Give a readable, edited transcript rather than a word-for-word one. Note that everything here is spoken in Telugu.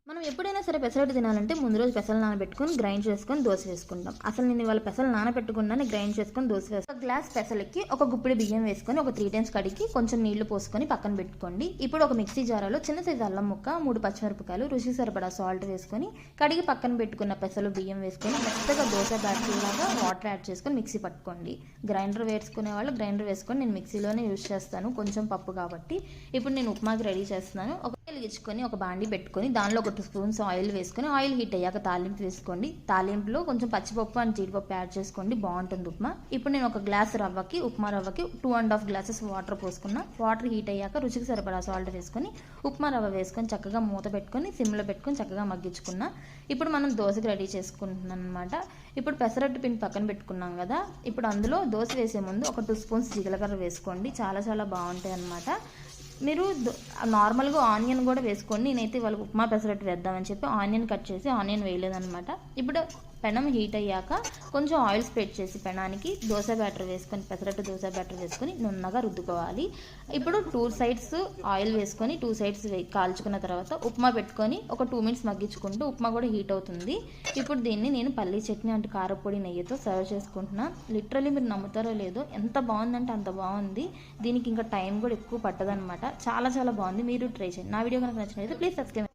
మనం ఎప్పుడైనా సరే పెసరట్టు తినాలంటే ముందు రోజు పెసలు నానబెట్టుకొని గ్రైండ్ చేసుకొని దోశ వేసుకుంటాం. అసలు నేను ఇవాళ పెసలు నానబెట్టకుండానే గ్రైండ్ చేసుకొని దోశ వేస్తాను. ఒక గ్లాస్ పెసలకి ఒక గుప్పిడి బియ్యం వేసుకొని ఒక 3 టైమ్స్ కడిగి కొంచెం నీళ్లు పోసుకొని పక్కన పెట్టుకోండి. ఇప్పుడు ఒక మిక్సీ జారాలో చిన్న సైజు అల్లం ముక్క, 3 పచ్చిమిరపకాయలు, రుచి సరిపడా సాల్ట్ వేసుకొని కడిగి పక్కన పెట్టుకున్న పెసలు బియ్యం వేసుకొని మెత్తగా దోశ బ్యాటర్ లాగా వాటర్ యాడ్ చేసుకొని మిక్సీ పట్టుకోండి. గ్రైండర్ వేసుకునే వాళ్ళు గ్రైండర్ వేసుకొని నేను మిక్సీలోనే యూజ్ చేస్తాను, కొంచెం పప్పు కాబట్టి. ఇప్పుడు నేను ఉప్మాకి రెడీ చేస్తున్నాను. ఒక వెలిగించుకొని ఒక బాండి పెట్టుకొని దానిలో ఒక 2 స్పూన్స్ ఆయిల్ వేసుకొని ఆయిల్ హీట్ అయ్యాక తాలింపు వేసుకోండి. తాలింపులో కొంచెం పచ్చిపప్పు అండ్ జీడిపప్పు యాడ్ చేసుకోండి, బాగుంటుంది ఉప్మా. ఇప్పుడు నేను ఒక గ్లాస్ రవ్వకి, ఉప్మా రవ్వకి 2.5 గ్లాసెస్ వాటర్ పోసుకున్నా. వాటర్ హీట్ అయ్యాక రుచికి సరిపడా సాల్ట్ వేసుకొని ఉప్మా రవ్వ వేసుకొని చక్కగా మూత పెట్టుకొని సిమ్లో పెట్టుకొని చక్కగా మగ్గించుకున్నా. ఇప్పుడు మనం దోశకి రెడీ చేసుకుంటున్నాం అనమాట. ఇప్పుడు పెసరట్టు పిండి పక్కన పెట్టుకున్నాం కదా, ఇప్పుడు అందులో దోశ వేసే ముందు ఒక 2 స్పూన్స్ జీలకర్ర వేసుకోండి, చాలా చాలా బాగుంటాయి అన్నమాట. మీరు నార్మల్గా ఆనియన్ కూడా వేసుకోండి. నేనైతే వాళ్ళకి ఉప్మా పెసరట్టు వేద్దామని చెప్పి ఆనియన్ కట్ చేసి ఆనియన్ వేయలేదన్నమాట. ఇప్పుడు పెనం హీట్ అయ్యాక కొంచెం ఆయిల్ స్ప్రెడ్ చేసి పెనానికి దోశ బ్యాటర్ వేసుకొని పెసరట్టు దోశ బ్యాటర్ వేసుకొని నున్నగా రుద్దుకోవాలి. ఇప్పుడు 2 సైడ్స్ ఆయిల్ వేసుకొని 2 సైడ్స్ కాల్చుకున్న తర్వాత ఉప్మా పెట్టుకొని ఒక 2 మినిట్స్ మగ్గించుకుంటూ ఉప్మా కూడా హీట్ అవుతుంది. ఇప్పుడు దీన్ని నేను పల్లీ చట్నీ అంటే కారపొడి నెయ్యితో సర్వ్ చేసుకుంటున్నాను. లిటరలీ మీరు నమ్ముతారో లేదో ఎంత బాగుందంటే అంత బాగుంది. దీనికి ఇంకా టైం కూడా ఎక్కువ పట్టదనమాట. చాలా చాలా బాగుంది, మీరు ట్రై చేయండి. నా వీడియో కనుక నచ్చినట్లయితే ప్లీజ్ సబ్స్క్రైబ్.